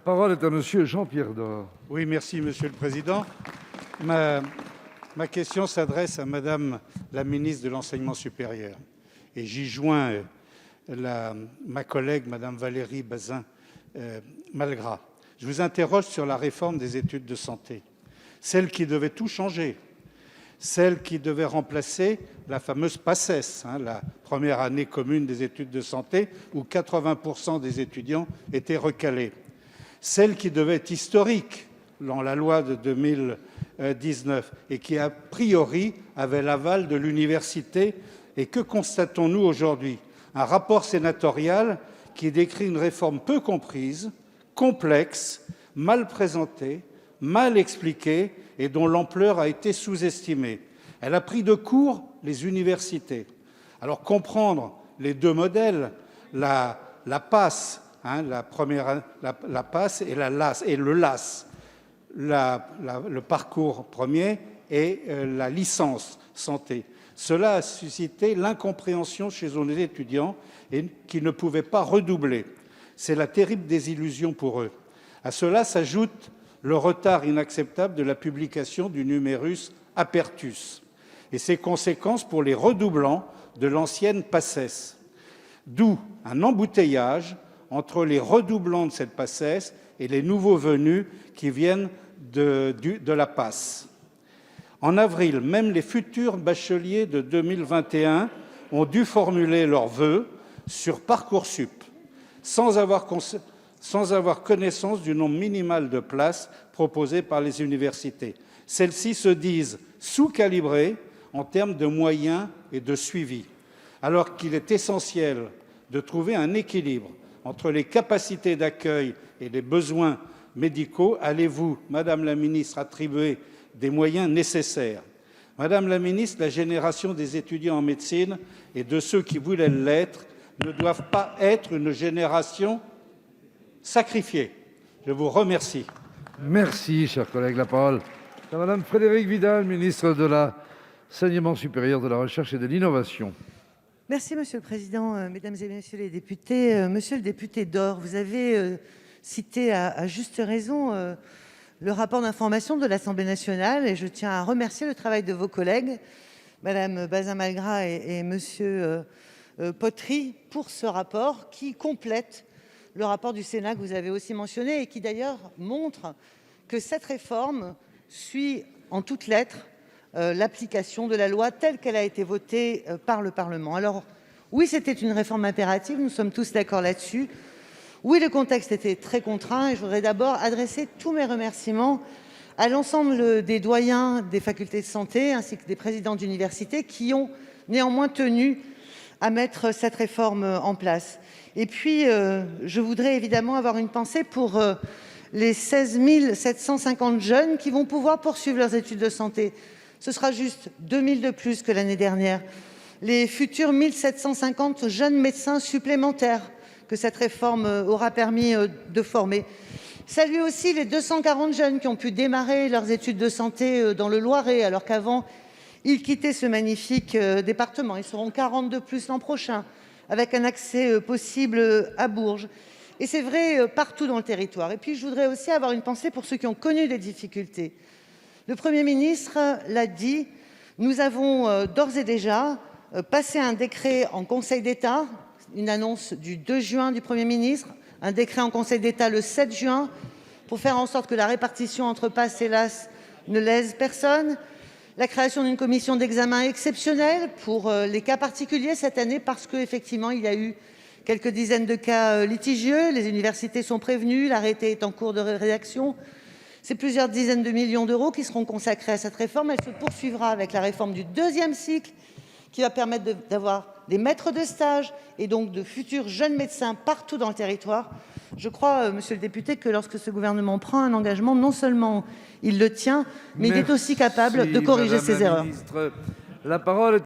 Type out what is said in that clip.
parole est à monsieur Jean-Pierre Door. Oui, merci, Monsieur le Président. Ma question s'adresse à Madame la ministre de l'Enseignement supérieur. Et j'y joins ma collègue, Madame Valérie Bazin-Malgras. Je vous interroge sur la réforme des études de santé, celle qui devait tout changer, celle qui devait remplacer la fameuse PACES, la première année commune des études de santé, où 80% des étudiants étaient recalés. Celle qui devait être historique dans la loi de 2019 et qui, a priori, avait l'aval de l'université. Et que constatons-nous aujourd'hui? Un rapport sénatorial qui décrit une réforme peu comprise, complexe, mal présentée, mal expliquée et dont l'ampleur a été sous-estimée. Elle a pris de court les universités. Alors comprendre les deux modèles, la PASS, la PASS et le LAS, le parcours premier et la licence santé. Cela a suscité l'incompréhension chez nos étudiants et qui ne pouvaient pas redoubler. C'est la terrible désillusion pour eux. À cela s'ajoute le retard inacceptable de la publication du numerus apertus et ses conséquences pour les redoublants de l'ancienne PACES. D'où un embouteillage entre les redoublants de cette PACES et les nouveaux venus qui viennent de la PASS. En avril, même les futurs bacheliers de 2021 ont dû formuler leurs vœux sur Parcoursup, sans avoir connaissance du nombre minimal de places proposées par les universités. Celles-ci se disent sous-calibrées en termes de moyens et de suivi, alors qu'il est essentiel de trouver un équilibre entre les capacités d'accueil et les besoins médicaux. Allez-vous, Madame la ministre, attribuer des moyens nécessaires? Madame la ministre, la génération des étudiants en médecine et de ceux qui voulaient l'être ne doivent pas être une génération sacrifiée. Je vous remercie. Merci, cher collègue. La parole est à Madame Frédérique Vidal, ministre de l'Enseignement supérieur, de la Recherche et de l'Innovation. Merci, Monsieur le Président, Mesdames et Messieurs les députés. Monsieur le député Door, vous avez cité à juste raison le rapport d'information de l'Assemblée nationale et je tiens à remercier le travail de vos collègues, Madame Bazin-Malgras et Monsieur Poterie, pour ce rapport qui complète le rapport du Sénat que vous avez aussi mentionné et qui d'ailleurs montre que cette réforme suit en toutes lettres l'application de la loi telle qu'elle a été votée par le Parlement. Alors oui, c'était une réforme impérative, nous sommes tous d'accord là-dessus. Oui, le contexte était très contraint et je voudrais d'abord adresser tous mes remerciements à l'ensemble des doyens des facultés de santé ainsi que des présidents d'université qui ont néanmoins tenu à mettre cette réforme en place. Et puis, je voudrais évidemment avoir une pensée pour les 16 750 jeunes qui vont pouvoir poursuivre leurs études de santé. Ce sera juste 2000 de plus que l'année dernière. Les futurs 1750 jeunes médecins supplémentaires que cette réforme aura permis de former. Saluer aussi les 240 jeunes qui ont pu démarrer leurs études de santé dans le Loiret, alors qu'avant, ils quittaient ce magnifique département. Ils seront 40 de plus l'an prochain, avec un accès possible à Bourges. Et c'est vrai partout dans le territoire. Et puis, je voudrais aussi avoir une pensée pour ceux qui ont connu des difficultés. Le Premier ministre l'a dit, nous avons d'ores et déjà passé un décret en Conseil d'État, une annonce du 2 juin du Premier ministre, un décret en Conseil d'État le 7 juin, pour faire en sorte que la répartition entre PASS et LAS ne lèse personne, la création d'une commission d'examen exceptionnelle pour les cas particuliers cette année, parce qu'effectivement, il y a eu quelques dizaines de cas litigieux, les universités sont prévenues, l'arrêté est en cours de rédaction. C'est plusieurs dizaines de millions d'euros qui seront consacrés à cette réforme. Elle se poursuivra avec la réforme du deuxième cycle, qui va permettre d'avoir des maîtres de stage et donc de futurs jeunes médecins partout dans le territoire. Je crois, monsieur le député, que lorsque ce gouvernement prend un engagement, non seulement il le tient, mais il est aussi capable de corriger ses erreurs. La parole est